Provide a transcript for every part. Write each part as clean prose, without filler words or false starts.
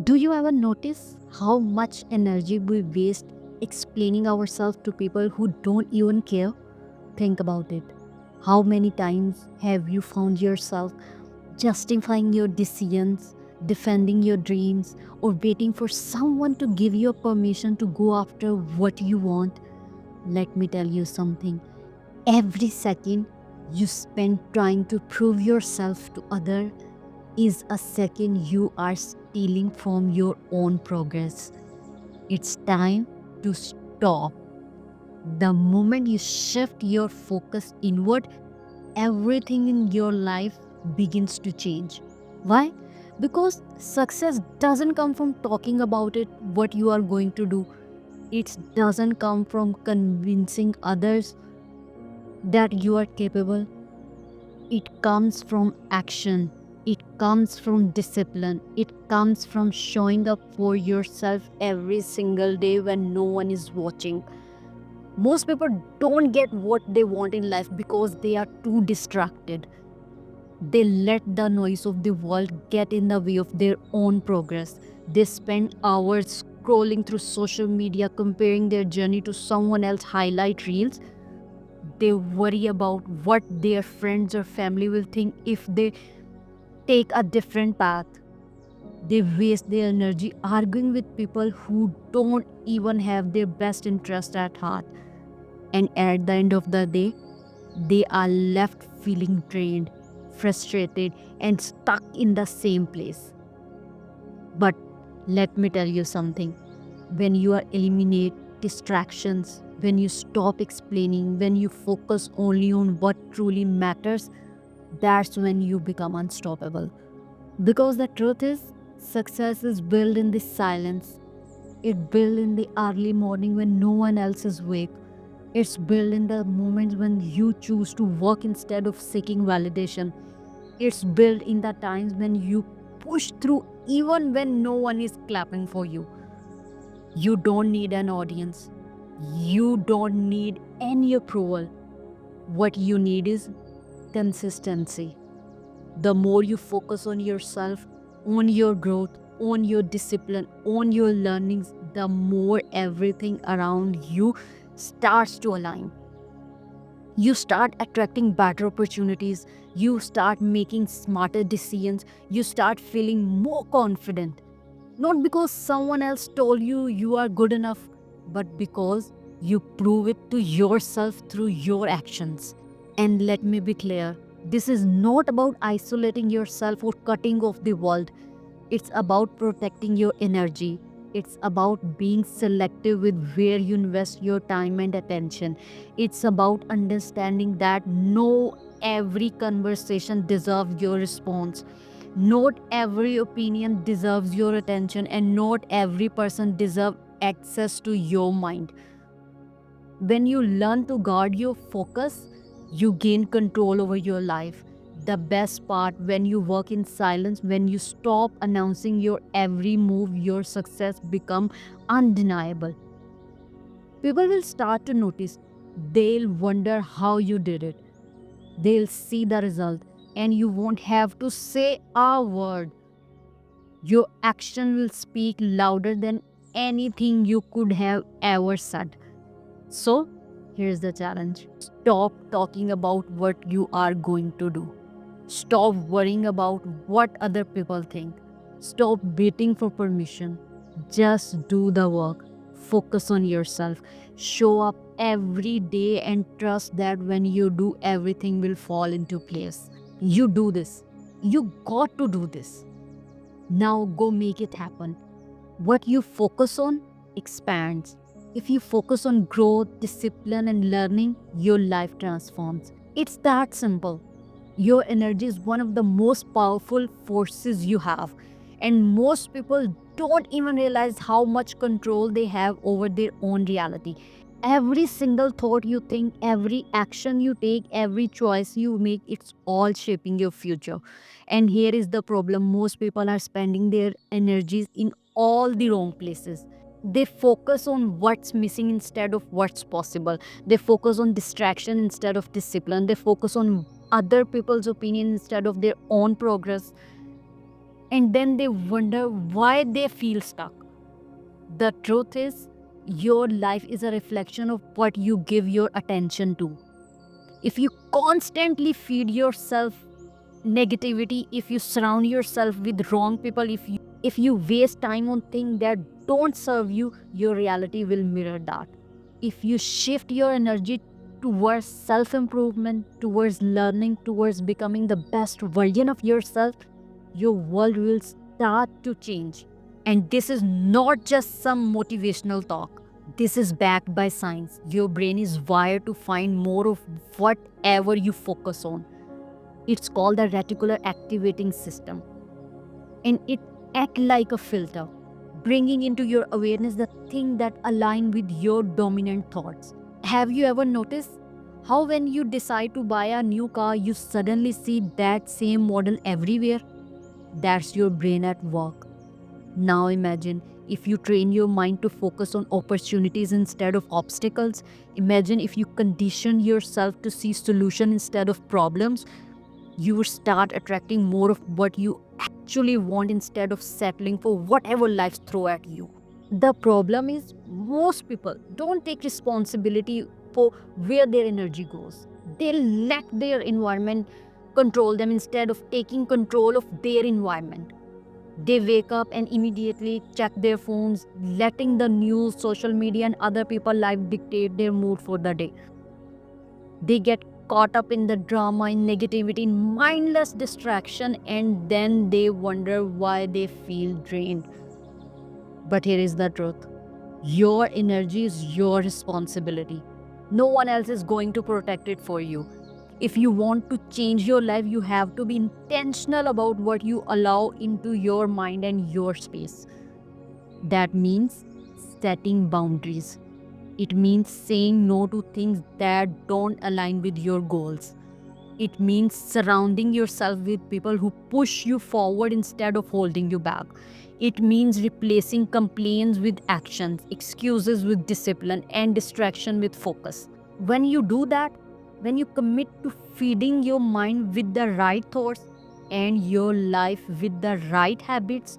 Do you ever notice how much energy we waste explaining ourselves to people who don't even care? Think about it. How many times have you found yourself justifying your decisions, defending your dreams, or waiting for someone to give you permission to go after what you want? Let me tell you something. Every second you spend trying to prove yourself to others is a second you are stealing from your own progress. It's time to stop. The moment you shift your focus inward, everything in your life begins to change. Why? Because success doesn't come from talking about it, what you are going to do. It doesn't come from convincing others that you are capable. It comes from action. It comes from discipline. It comes from showing up for yourself every single day when no one is watching. Most people don't get what they want in life because they are too distracted. They let the noise of the world get in the way of their own progress. They spend hours scrolling through social media, comparing their journey to someone else's highlight reels. They worry about what their friends or family will think if they take a different path. They waste their energy arguing with people who don't even have their best interest at heart. And at the end of the day, they are left feeling drained, frustrated, and stuck in the same place. But let me tell you something. When you are eliminate distractions, when you stop explaining, when you focus only on what truly matters, that's when you become unstoppable. Because the truth is, success is built in the silence. It's built in the early morning when no one else is awake. It's built in the moments when you choose to work instead of seeking validation. It's built in the times when you push through even when no one is clapping for you. You don't need an audience. You don't need any approval. What you need is consistency. The more you focus on yourself, on your growth, on your discipline, on your learnings, the more everything around you starts to align. You start attracting better opportunities, you start making smarter decisions, you start feeling more confident. Not because someone else told you you are good enough, but because you prove it to yourself through your actions. And let me be clear, this is not about isolating yourself or cutting off the world. It's about protecting your energy. It's about being selective with where you invest your time and attention. It's about understanding that no every conversation deserves your response. Not every opinion deserves your attention, and not every person deserves access to your mind. When you learn to guard your focus, you gain control over your life. The best part, when you work in silence, when you stop announcing your every move, your success become undeniable. People will start to notice. They'll wonder how you did it. They'll see the result, and you won't have to say a word. Your action will speak louder than anything you could have ever said. So, here's the challenge. Stop talking about what you are going to do. Stop worrying about what other people think. Stop waiting for permission. Just do the work. Focus on yourself. Show up every day and trust that when you do, everything will fall into place. You do this. You got to do this. Now go make it happen. What you focus on expands. If you focus on growth, discipline, and learning, your life transforms. It's that simple. Your energy is one of the most powerful forces you have, and most people don't even realize how much control they have over their own reality. Every single thought you think, every action you take, every choice you make, it's all shaping your future. And here is the problem, most people are spending their energies in all the wrong places. They focus on what's missing instead of what's possible. They focus on distraction instead of discipline. They focus on other people's opinion instead of their own progress. and then they wonder why they feel stuck. The truth is, your life is a reflection of what you give your attention to. If you constantly feed yourself negativity, if you surround yourself with wrong people, if you waste time on things that don't serve you, your reality will mirror that. If you shift your energy towards self improvement, towards learning, towards becoming the best version of yourself, your world will start to change. And this is not just some motivational talk. This is backed by science. Your brain is wired to find more of whatever you focus on. It's called the reticular activating system. And it acts like a filter, bringing into your awareness the thing that align with your dominant thoughts. Have you ever noticed how when you decide to buy a new car, you suddenly see that same model everywhere? That's your brain at work. Now imagine if you train your mind to focus on opportunities instead of obstacles. Imagine if you condition yourself to see solutions instead of problems. You will start attracting more of what you actually want instead of settling for whatever life throw at you. The problem is most people don't take responsibility for where their energy goes. They let their environment control them instead of taking control of their environment. They wake up and immediately check their phones, letting the news, social media, and other people's life dictate their mood for the day. They get caught up in the drama, in negativity, in mindless distraction, and then they wonder why they feel drained. But here is the truth: your energy is your responsibility. No one else is going to protect it for you. If you want to change your life, you have to be intentional about what you allow into your mind and your space. That means setting boundaries. It means saying no to things that don't align with your goals. It means surrounding yourself with people who push you forward instead of holding you back. It means replacing complaints with actions, excuses with discipline, and distraction with focus. When you do that, when you commit to feeding your mind with the right thoughts and your life with the right habits,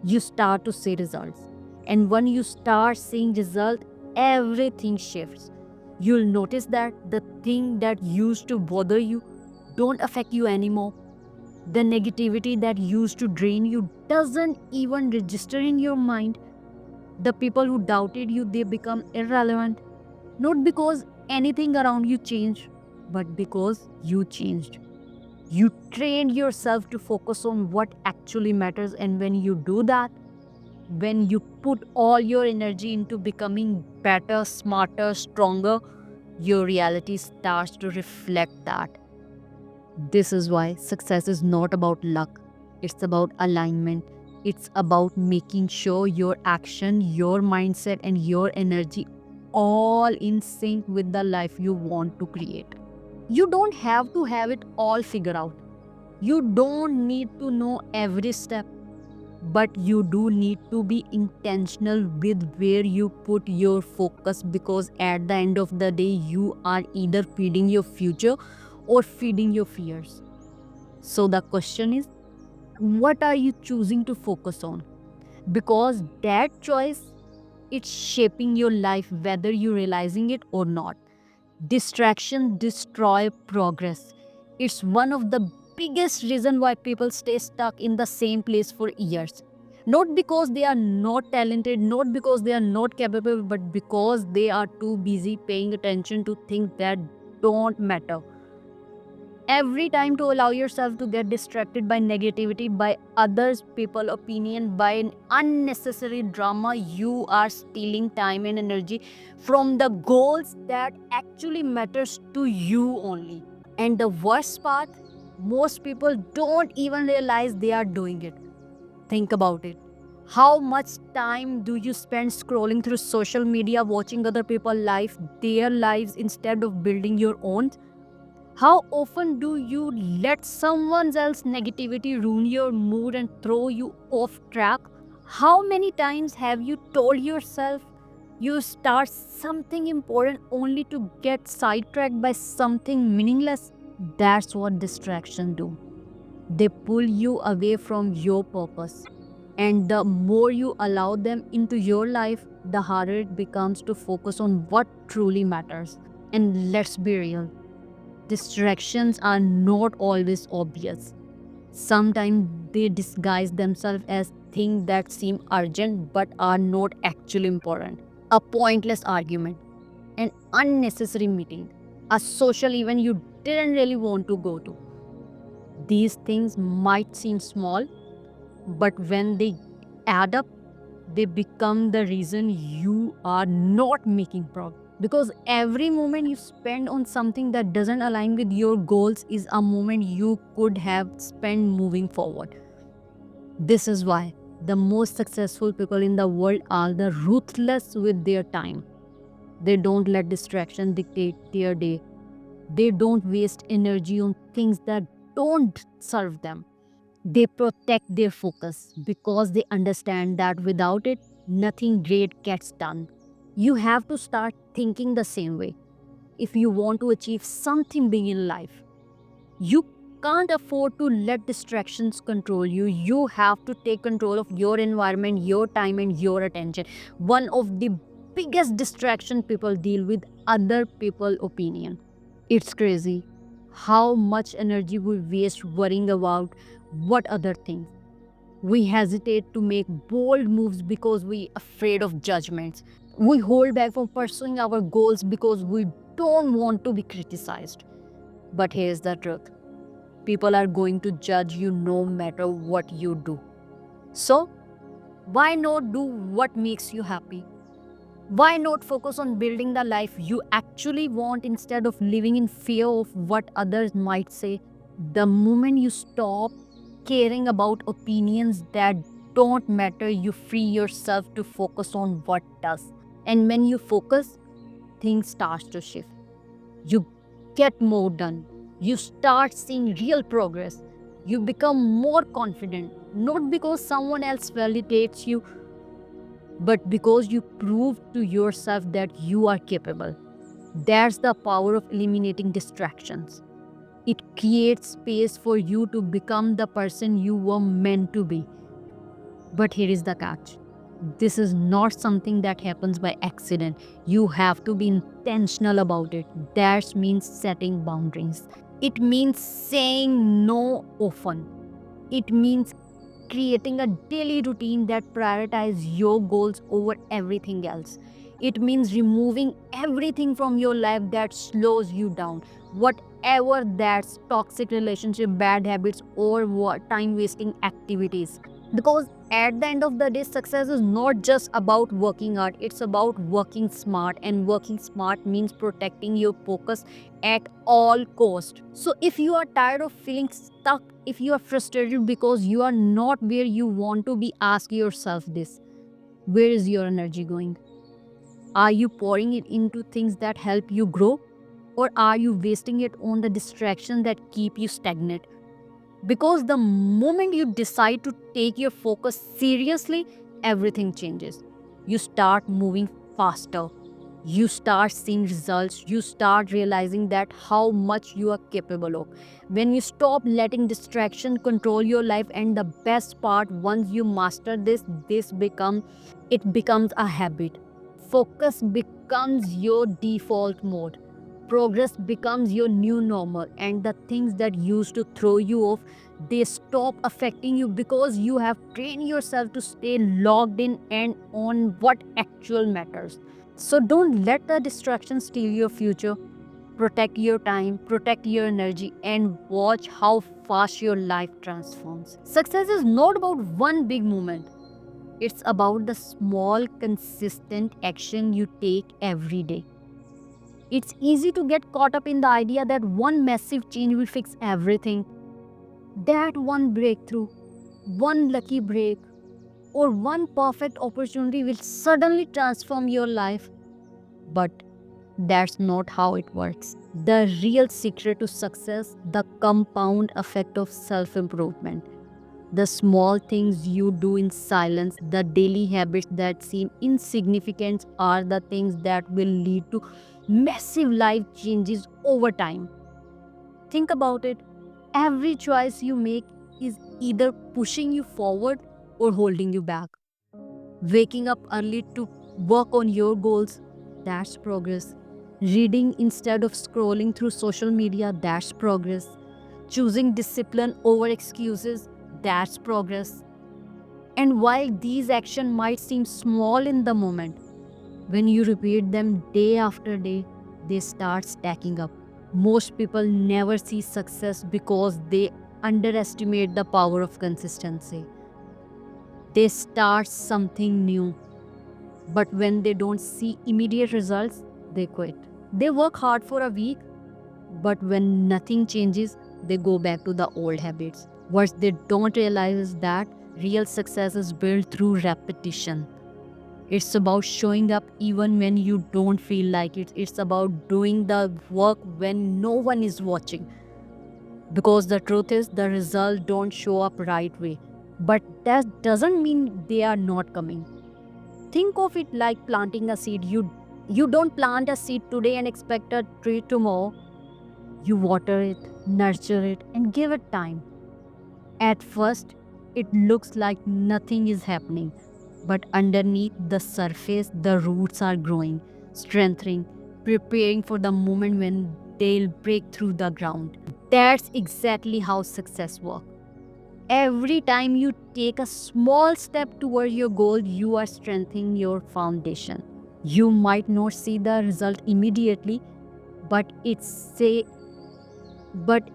you start to see results. And when you start seeing results, everything shifts. You'll notice that the thing that used to bother you don't affect you anymore. The negativity that used to drain you doesn't even register in your mind. The people who doubted you, they become irrelevant. Not because anything around you changed, but because you changed. You trained yourself to focus on what actually matters, and when you do that, when you put all your energy into becoming better, smarter, stronger, your reality starts to reflect that. This is why success is not about luck, it's about alignment. It's about making sure your action, your mindset, and your energy all in sync with the life you want to create. You don't have to have it all figured out. You don't need to know every step, but you do need to be intentional with where you put your focus, because at the end of the day, you are either feeding your future or feeding your fears. So the question is, what are you choosing to focus on? Because that choice, it's shaping your life whether you're realizing it or not. Distraction destroy progress. It's one of the biggest reason why people stay stuck in the same place for years. Not because they are not talented, not because they are not capable, but because they are too busy paying attention to things that don't matter. Every time to allow yourself to get distracted by negativity, by others people opinion, by an unnecessary drama, you are stealing time and energy from the goals that actually matters to you only. And the worst part, most people don't even realize they are doing it. Think about it. How much time do you spend scrolling through social media, watching other people's life, their lives, instead of building your own? How often do you let someone else's negativity ruin your mood and throw you off track? How many times have you told yourself you start something important only to get sidetracked by something meaningless? That's what distraction do. They pull you away from your purpose. And the more you allow them into your life, the harder it becomes to focus on what truly matters. And let's be real, distractions are not always obvious. Sometimes they disguise themselves as things that seem urgent but are not actually important. A pointless argument, an unnecessary meeting, a social event you didn't really want to go to. These things might seem small, but when they add up, they become the reason you are not making progress. Because every moment you spend on something that doesn't align with your goals is a moment you could have spent moving forward. This is why the most successful people in the world are the ruthless with their time. They don't let distraction dictate their day. They don't waste energy on things that don't serve them. They protect their focus because they understand that without it, nothing great gets done. You have to start thinking the same way if you want to achieve something big in life. You can't afford to let distractions control you. You have to take control of your environment, your time, and your attention. One of the biggest distraction people deal with other people opinion. It's crazy how much energy we waste worrying about what other things. We hesitate to make bold moves because we afraid of judgments. We hold back from pursuing our goals because we don't want to be criticized. But here's the truth. People are going to judge you no matter what you do. So, why not do what makes you happy? Why not focus on building the life you actually want instead of living in fear of what others might say? The moment you stop caring about opinions that don't matter, you free yourself to focus on what does. And when you focus, things start to shift. You get more done. You start seeing real progress. You become more confident, not because someone else validates you, but because you prove to yourself that you are capable. That's the power of eliminating distractions. It creates space for you to become the person you were meant to be. But here is the catch. This is not something that happens by accident. You have to be intentional about it. That means setting boundaries. It means saying no often. It means creating a daily routine that prioritizes your goals over everything else. It means removing everything from your life that slows you down, whatever that's toxic relationship, bad habits, or what time wasting activities. Because at the end of the day, success is not just about working hard, it's about working smart. And working smart means protecting your focus at all cost. So if you are tired of feeling stuck, if you are frustrated because you are not where you want to be, ask yourself this. Where is your energy going? Are you pouring it into things that help you grow? Or are you wasting it on the distractions that keep you stagnant? Because the moment you decide to take your focus seriously, everything changes. You start moving faster. You start seeing results. You start realizing that how much you are capable of. When you stop letting distraction control your life, and the best part, once you master this becomes a habit. Focus becomes your default mode. Progress becomes your new normal, and the things that used to throw you off, they stop affecting you because you have trained yourself to stay logged in and on what actual matters. So don't let the distractions steal your future. Protect your time, protect your energy, and watch how fast your life transforms. Success is not about one big moment. It's about the small, consistent action you take every day. It's easy to get caught up in the idea that one massive change will fix everything. That one breakthrough, one lucky break, or one perfect opportunity will suddenly transform your life. But that's not how it works. The real secret to success, the compound effect of self improvement. The small things you do in silence, the daily habits that seem insignificant, are the things that will lead to massive life changes over time. Think about it. Every choice you make, is either pushing you forward or holding you back. Waking up early to work on your goals, that's progress. Reading instead of scrolling through social media, that's progress. Choosing discipline over excuses, that's progress. And while these actions might seem small in the moment, when you repeat them day after day, they start stacking up. Most people never see success because they underestimate the power of consistency. They start something new, but when they don't see immediate results, they quit. They work hard for a week, but when nothing changes, they go back to the old habits. What they don't realize is that real success is built through repetition. It's about showing up even when you don't feel like it. It's about doing the work when no one is watching. Because the truth is, the results don't show up right way. But that doesn't mean they are not coming. Think of it like planting a seed. You don't plant a seed today and expect a tree tomorrow. You water it, nurture it, and give it time. At first, it looks like nothing is happening, but underneath the surface, the roots are growing, strengthening, preparing for the moment when they'll break through the ground. That's exactly how success works. Every time you take a small step toward your goal, you are strengthening your foundation. You might not see the result immediately, but but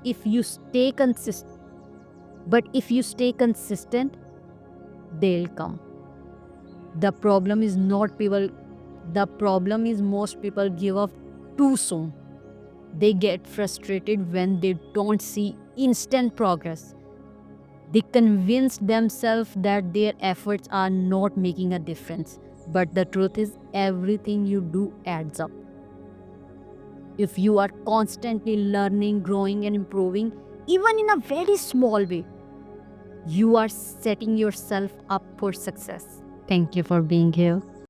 if you stay consistent, but if you stay consistent, they'll come. The problem is not people, the problem is most people give up too soon. They get frustrated when they don't see instant progress. They convince themselves that their efforts are not making a difference. But the truth is, everything you do adds up. If you are constantly learning, growing, and improving, even in a very small way, you are setting yourself up for success. Thank you for being here.